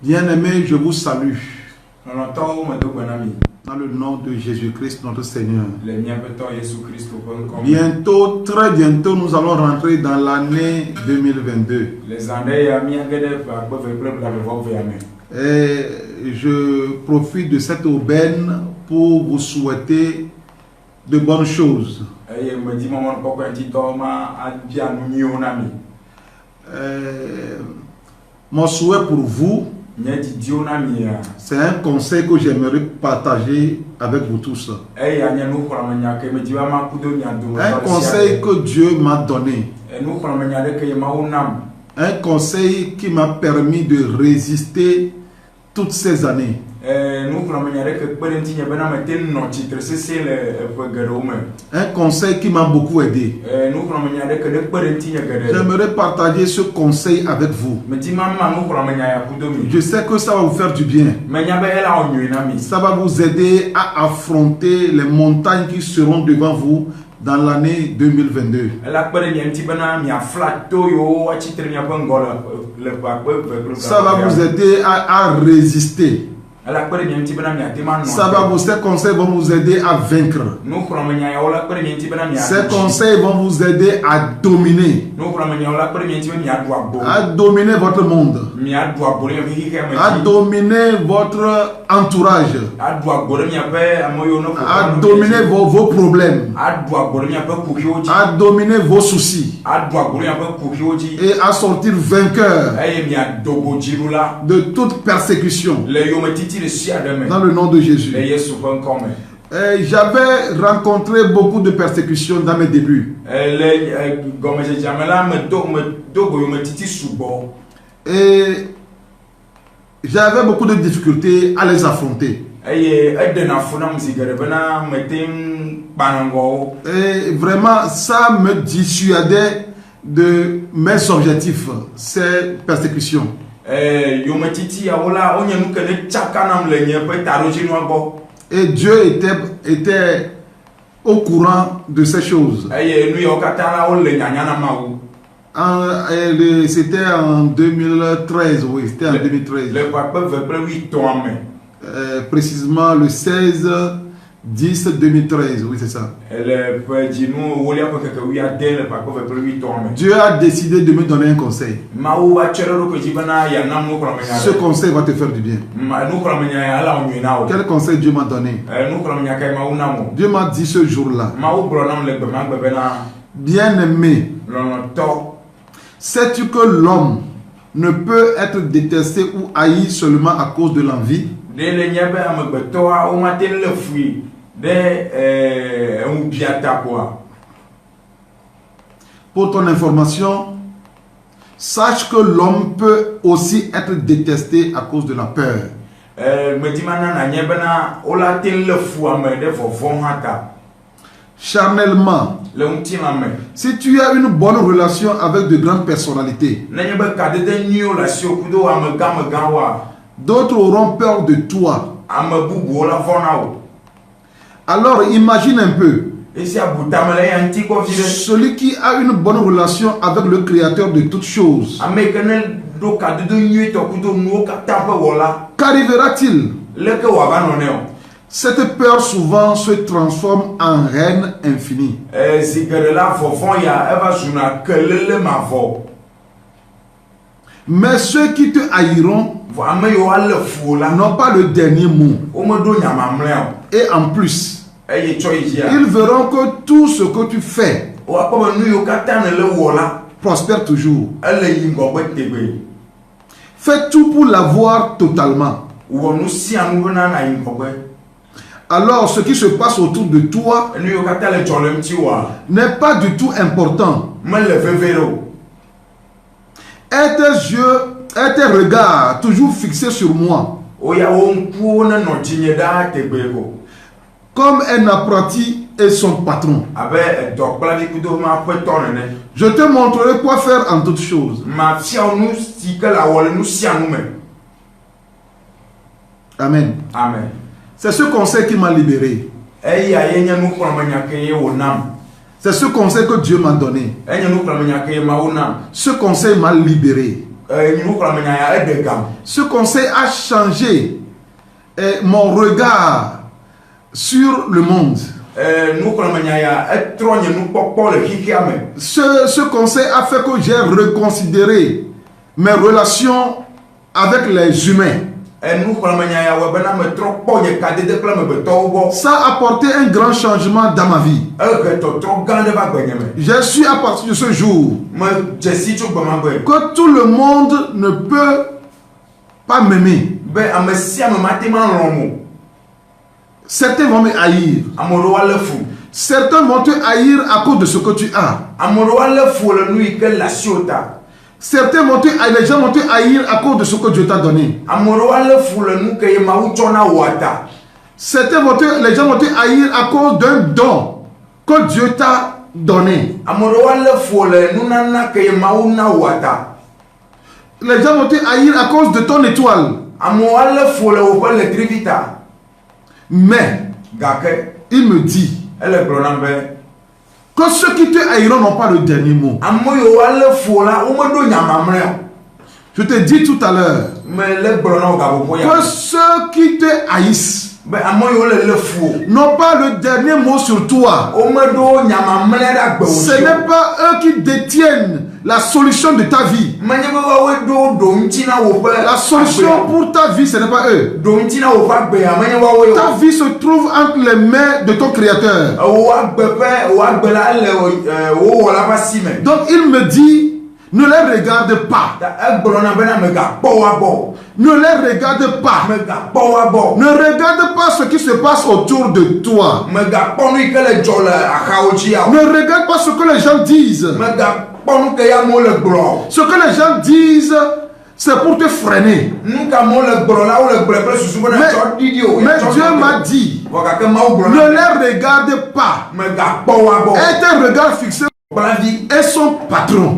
Bien-aimés, je vous salue. Dans le nom de Jésus-Christ, notre Seigneur. Bientôt, très bientôt, nous allons rentrer dans l'année 2022. Et je profite de cette aubaine pour vous souhaiter de bonnes choses. Mon souhait pour vous, c'est un conseil que j'aimerais partager avec vous tous. Un conseil que Dieu m'a donné. Un conseil qui m'a permis de résister toutes ces années. Un conseil qui m'a beaucoup aidé. J'aimerais partager ce conseil avec vous. Je sais que ça va vous faire du bien. Ça va vous aider à affronter les montagnes qui seront devant vous dans l'année 2022. Ça va vous aider à résister. Ces conseils vont vous aider à vaincre. Ces conseils vont vous aider à dominer. À dominer votre monde. À dominer votre entourage. À dominer vos problèmes. À dominer vos soucis. Et à sortir vainqueur de toute persécution. Dans le nom de Jésus. J'avais rencontré beaucoup de persécutions dans mes débuts. Et j'avais beaucoup de difficultés à les affronter. Et vraiment, ça me dissuadait de mes objectifs, ces persécutions. Et Dieu était au courant de ces choses. C'était en 2013, oui, c'était en 2013. Précisément le 16/10/2013, oui, c'est ça. Dieu a décidé de me donner un conseil. Ce conseil va te faire du bien. Quel conseil Dieu m'a donné? Dieu m'a dit ce jour-là: bien-aimé, sais-tu que l'homme ne peut être détesté ou haï seulement à cause de l'envie? Pour ton information, sache que l'homme peut aussi être détesté à cause de la peur. Charnellement, si tu as une bonne relation avec de grandes personnalités, d'autres auront peur de toi. Alors imagine un peu celui qui a une bonne relation avec le Créateur de toutes choses. Qu'arrivera-t-il? Cette peur souvent se transforme en haine infinie. Mais ceux qui te haïront n'ont pas le dernier mot. Et en plus, ils verront que tout ce que tu fais prospère toujours. Fais tout pour l'avoir totalement. Alors ce qui se passe autour de toi n'est pas du tout important. Aie tes yeux, aie tes regards toujours fixés sur moi. Comme un apprenti et son patron. Je te montrerai quoi faire en toutes choses. Amen. Amen. C'est ce conseil qui m'a libéré. C'est ce conseil que Dieu m'a donné. Ce conseil m'a libéré. Ce conseil a changé mon regard sur le monde. Ce conseil a fait que j'ai reconsidéré mes relations avec les humains. Ça a apporté un grand changement dans ma vie. Je suis à partir de ce jour que tout le monde ne peut pas m'aimer. Certains vont me haïr. Certains vont te haïr à cause de ce que tu as. Certains vont te haïr, les gens vont te haïr à cause de ce que Dieu t'a donné. Certains vont te, les gens vont te haïr à cause d'un don que Dieu t'a donné. Les gens vont te haïr à cause de ton étoile. Mais il me dit que ceux qui te haïront n'ont pas le dernier mot. Je te dis tout à l'heure que ceux qui te haïssent n'ont pas le dernier mot sur toi. Ce n'est pas eux qui détiennent la solution de ta vie. La solution pour ta vie, ce n'est pas eux. Ta vie se trouve entre les mains de ton Créateur. Donc il me dit, ne les regarde pas. Ne les regarde pas. Ne regarde pas ce qui se passe autour de toi. Ne regarde pas ce que les gens disent. Ce que les gens disent, c'est pour te freiner. Mais Dieu m'a dit, ne les regarde pas. Aie un regard fixé et son patron.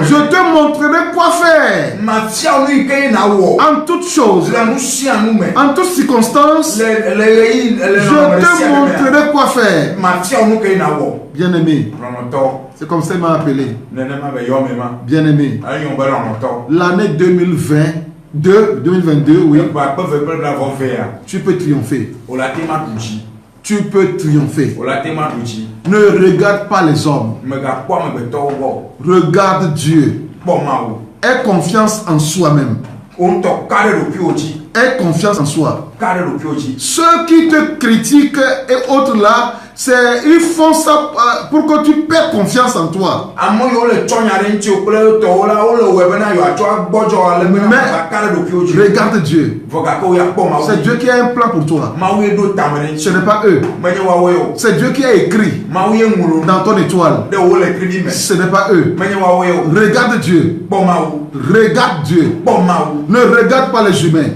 Je te montrerai quoi faire en toutes choses, en toutes circonstances. Je te montrerai quoi faire. Bien aimé, c'est comme ça qu'il m'a appelé. Bien aimé, l'année 2022, oui, tu peux triompher. Tu peux triompher. Ne regarde pas les hommes. Regarde Dieu. Aie confiance en soi-même. Aie confiance en soi. Ceux qui te critiquent et autres là, ils font ça pour que tu perds confiance en toi. Mais regarde Dieu. C'est Dieu qui a un plan pour toi. Ce n'est pas eux. C'est Dieu qui a écrit dans ton étoile. Ce n'est pas eux. Regarde Dieu. Regarde Dieu. Ne regarde pas les humains.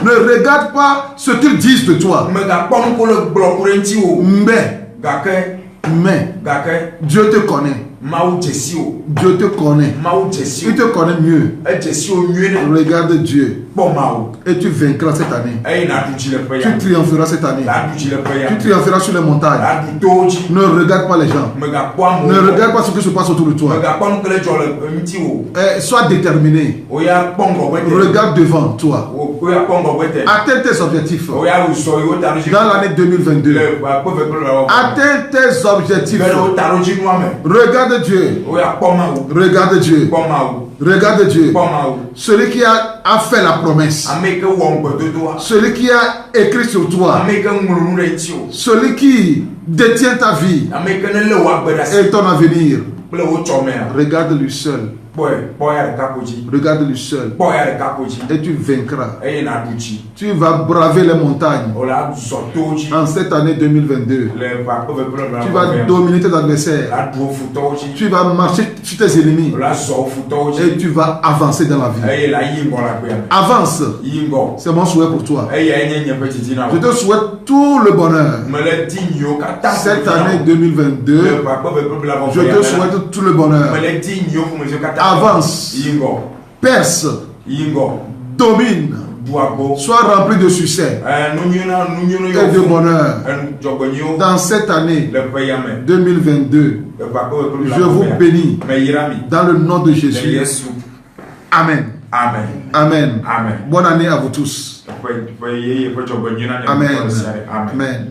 Ne regarde pas ce qu'ils disent de toi. Mais Dieu te connaît. Dieu te connaît. Il te connaît mieux. Regarde Dieu. Et tu vaincras cette année. Tu triompheras cette année. Tu triompheras sur les montagnes. Ne regarde pas les gens. Ne regarde pas ce qui se passe autour de toi. Sois déterminé. Regarde devant toi. Atteins tes objectifs. Dans l'année 2022. Atteins tes objectifs. Regarde Dieu. Regarde Dieu. Regarde Dieu. Celui qui a fait la promesse. Celui qui a écrit sur toi. Celui qui détient ta vie et ton avenir. Regarde lui seul. Regarde lui seul. Et tu vaincras. Tu vas braver les montagnes. En cette année 2022. Tu vas dominer tes adversaires. Tu vas marcher sur tes ennemis. Et tu vas avancer dans la vie. Avance. C'est mon souhait pour toi. Je te souhaite tout le bonheur. Cette année 2022. Je te souhaite tout le bonheur. Avance, perce, domine, Sois rempli de succès et de bonheur. Dans cette année 2022, je vous bénis dans le nom de Jésus. Amen. Amen. Amen. Amen. Bonne année à vous tous. Amen. Amen. Amen.